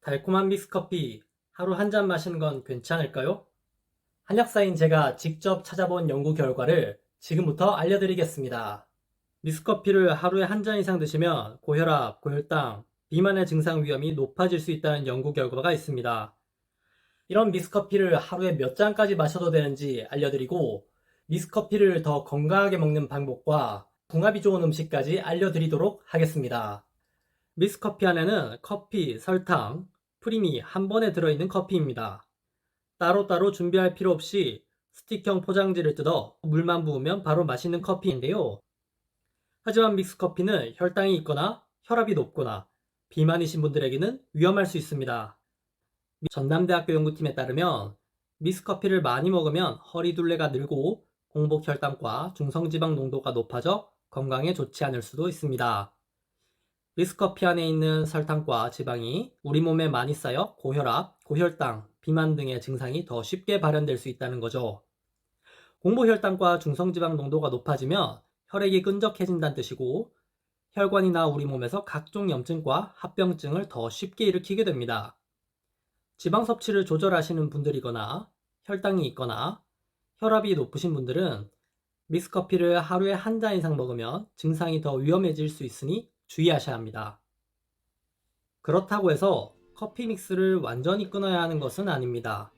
달콤한 믹스커피 하루 한 잔 마시는 건 괜찮을까요? 한약사인 제가 직접 찾아본 연구 결과를 지금부터 알려드리겠습니다. 믹스커피를 하루에 한 잔 이상 드시면 고혈압, 고혈당, 비만의 증상 위험이 높아질 수 있다는 연구 결과가 있습니다. 이런 믹스커피를 하루에 몇 잔까지 마셔도 되는지 알려드리고, 믹스커피를 더 건강하게 먹는 방법과 궁합이 좋은 음식까지 알려드리도록 하겠습니다. 믹스커피 안에는 커피, 설탕, 프림이 한 번에 들어있는 커피입니다. 따로따로 준비할 필요 없이 스틱형 포장지를 뜯어 물만 부으면 바로 마시는 커피인데요. 하지만 믹스커피는 혈당이 있거나 혈압이 높거나 비만이신 분들에게는 위험할 수 있습니다. 전남대학교 연구팀에 따르면 믹스커피를 많이 먹으면 허리둘레가 늘고 공복혈당과 중성지방 농도가 높아져 건강에 좋지 않을 수도 있습니다. 믹스커피 안에 있는 설탕과 지방이 우리 몸에 많이 쌓여 고혈압, 고혈당, 비만 등의 증상이 더 쉽게 발현될 수 있다는 거죠. 공복혈당과 중성지방 농도가 높아지면 혈액이 끈적해진다는 뜻이고, 혈관이나 우리 몸에서 각종 염증과 합병증을 더 쉽게 일으키게 됩니다. 지방 섭취를 조절하시는 분들이거나 혈당이 있거나 혈압이 높으신 분들은 믹스커피를 하루에 한 잔 이상 먹으면 증상이 더 위험해질 수 있으니 주의하셔야 합니다. 그렇다고 해서 커피 믹스를 완전히 끊어야 하는 것은 아닙니다.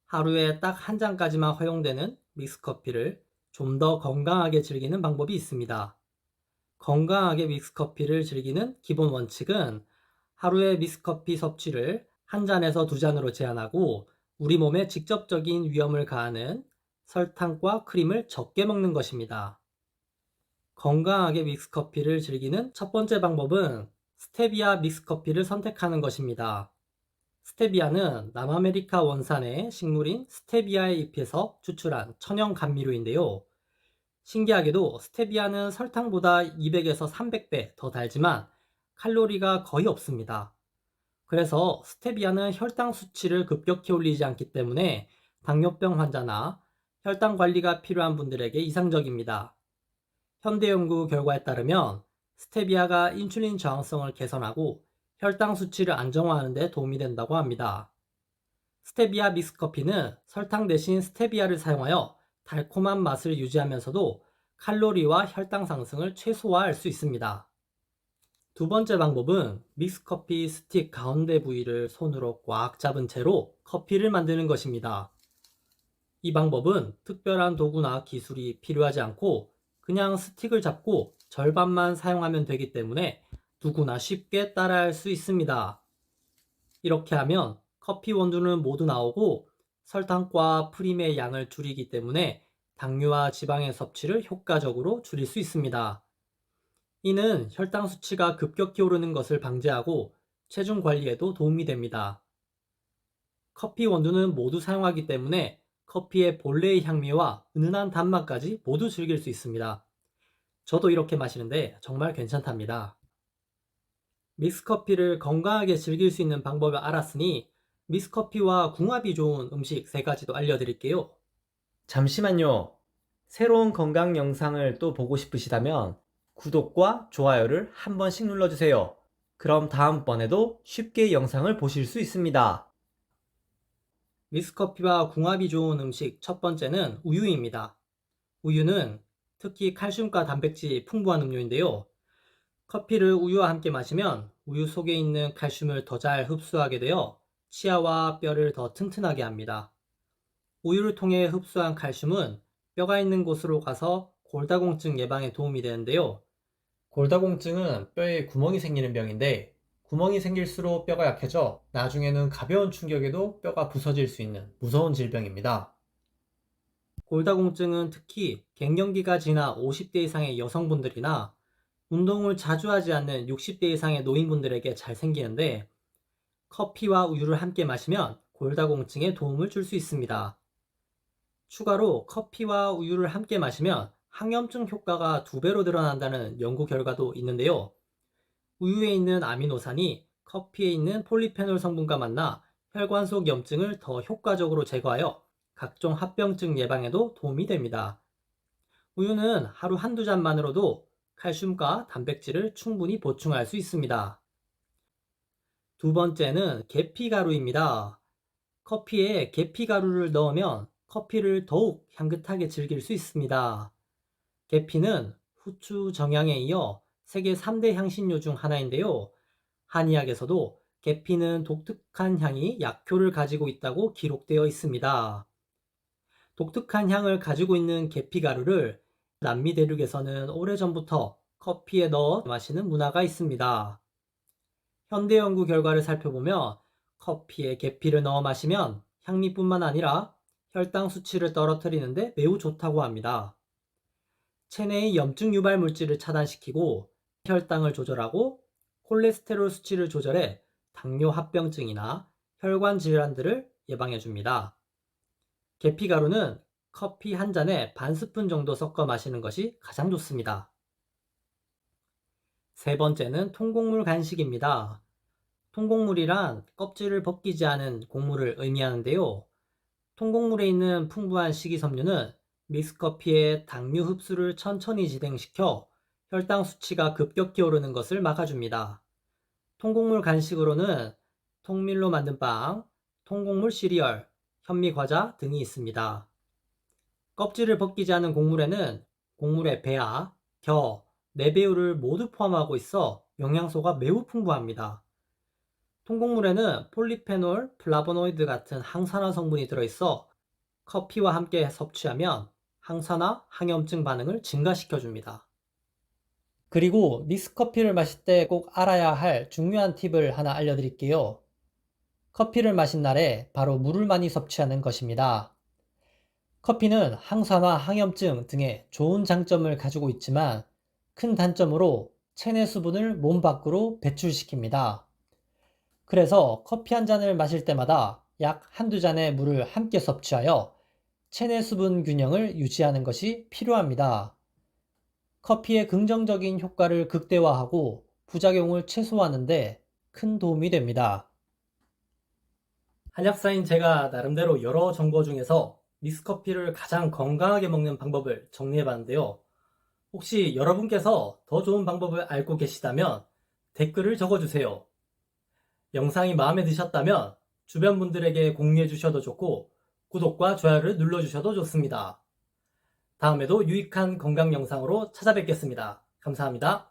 하루에 딱 한 잔까지만 허용되는 믹스커피를 좀 더 건강하게 즐기는 방법이 있습니다. 건강하게 믹스커피를 즐기는 기본 원칙은 하루에 믹스커피 섭취를 한 잔에서 두 잔으로 제한하고, 우리 몸에 직접적인 위험을 가하는 설탕과 크림을 적게 먹는 것입니다. 건강하게 믹스커피를 즐기는 첫 번째 방법은 스테비아 믹스커피를 선택하는 것입니다. 스테비아는 남아메리카 원산의 식물인 스테비아의 잎에서 추출한 천연 감미료인데요. 신기하게도 스테비아는 설탕보다 200에서 300배 더 달지만 칼로리가 거의 없습니다. 그래서 스테비아는 혈당 수치를 급격히 올리지 않기 때문에 당뇨병 환자나 혈당 관리가 필요한 분들에게 이상적입니다. 현대 연구 결과에 따르면 스테비아가 인슐린 저항성을 개선하고 혈당 수치를 안정화하는 데 도움이 된다고 합니다. 스테비아 믹스커피는 설탕 대신 스테비아를 사용하여 달콤한 맛을 유지하면서도 칼로리와 혈당 상승을 최소화할 수 있습니다. 두 번째 방법은 믹스커피 스틱 가운데 부위를 손으로 꽉 잡은 채로 커피를 만드는 것입니다. 이 방법은 특별한 도구나 기술이 필요하지 않고 그냥 스틱을 잡고 절반만 사용하면 되기 때문에 누구나 쉽게 따라할 수 있습니다. 이렇게 하면 커피 원두는 모두 나오고 설탕과 프림의 양을 줄이기 때문에 당류와 지방의 섭취를 효과적으로 줄일 수 있습니다. 이는 혈당 수치가 급격히 오르는 것을 방지하고 체중 관리에도 도움이 됩니다. 커피 원두는 모두 사용하기 때문에 커피의 본래의 향미와 은은한 단맛까지 모두 즐길 수 있습니다. 저도 이렇게 마시는데 정말 괜찮답니다. 믹스커피를 건강하게 즐길 수 있는 방법을 알았으니 믹스커피와 궁합이 좋은 음식 3가지도 알려드릴게요. 잠시만요. 새로운 건강 영상을 또 보고 싶으시다면 구독과 좋아요를 한 번씩 눌러주세요. 그럼 다음번에도 쉽게 영상을 보실 수 있습니다. 믹스커피와 궁합이 좋은 음식 첫 번째는 우유입니다. 우유는 특히 칼슘과 단백질이 풍부한 음료인데요. 커피를 우유와 함께 마시면 우유 속에 있는 칼슘을 더 잘 흡수하게 되어 치아와 뼈를 더 튼튼하게 합니다. 우유를 통해 흡수한 칼슘은 뼈가 있는 곳으로 가서 골다공증 예방에 도움이 되는데요. 골다공증은 뼈에 구멍이 생기는 병인데, 구멍이 생길수록 뼈가 약해져 나중에는 가벼운 충격에도 뼈가 부서질 수 있는 무서운 질병입니다. 골다공증은 특히 갱년기가 지나 50대 이상의 여성분들이나 운동을 자주 하지 않는 60대 이상의 노인분들에게 잘 생기는데, 커피와 우유를 함께 마시면 골다공증에 도움을 줄 수 있습니다. 추가로 커피와 우유를 함께 마시면 항염증 효과가 2배로 늘어난다는 연구 결과도 있는데요. 우유에 있는 아미노산이 커피에 있는 폴리페놀 성분과 만나 혈관 속 염증을 더 효과적으로 제거하여 각종 합병증 예방에도 도움이 됩니다. 우유는 하루 한두 잔만으로도 칼슘과 단백질을 충분히 보충할 수 있습니다. 두 번째는 계피가루입니다. 커피에 계피가루를 넣으면 커피를 더욱 향긋하게 즐길 수 있습니다. 계피는 후추, 정향에 이어 세계 3대 향신료 중 하나인데요. 한의학에서도 계피는 독특한 향이 약효를 가지고 있다고 기록되어 있습니다. 독특한 향을 가지고 있는 계피가루를 남미 대륙에서는 오래전부터 커피에 넣어 마시는 문화가 있습니다. 현대 연구 결과를 살펴보면 커피에 계피를 넣어 마시면 향미뿐만 아니라 혈당 수치를 떨어뜨리는데 매우 좋다고 합니다. 체내의 염증 유발 물질을 차단시키고 혈당을 조절하고 콜레스테롤 수치를 조절해 당뇨 합병증이나 혈관 질환들을 예방해 줍니다. 계피가루는 커피 한 잔에 반 스푼 정도 섞어 마시는 것이 가장 좋습니다. 세 번째는 통곡물 간식입니다. 통곡물이란 껍질을 벗기지 않은 곡물을 의미하는데요. 통곡물에 있는 풍부한 식이섬유는 믹스커피의 당류 흡수를 천천히 진행시켜 혈당 수치가 급격히 오르는 것을 막아줍니다. 통곡물 간식으로는 통밀로 만든 빵, 통곡물 시리얼, 현미과자 등이 있습니다. 껍질을 벗기지 않은 곡물에는 곡물의 배아, 겨, 내배우를 모두 포함하고 있어 영양소가 매우 풍부합니다. 통곡물에는 폴리페놀, 플라보노이드 같은 항산화 성분이 들어있어 커피와 함께 섭취하면 항산화, 항염증 반응을 증가시켜줍니다. 그리고 믹스커피를 마실 때 꼭 알아야 할 중요한 팁을 하나 알려드릴게요. 커피를 마신 날에 바로 물을 많이 섭취하는 것입니다. 커피는 항산화, 항염증 등의 좋은 장점을 가지고 있지만 큰 단점으로 체내 수분을 몸 밖으로 배출시킵니다. 그래서 커피 한 잔을 마실 때마다 약 한두 잔의 물을 함께 섭취하여 체내 수분 균형을 유지하는 것이 필요합니다. 커피의 긍정적인 효과를 극대화하고 부작용을 최소화하는 데 큰 도움이 됩니다. 한약사인 제가 나름대로 여러 정보 중에서 믹스커피를 가장 건강하게 먹는 방법을 정리해봤는데요. 혹시 여러분께서 더 좋은 방법을 알고 계시다면 댓글을 적어주세요. 영상이 마음에 드셨다면 주변 분들에게 공유해 주셔도 좋고 구독과 좋아요를 눌러주셔도 좋습니다. 다음에도 유익한 건강 영상으로 찾아뵙겠습니다. 감사합니다.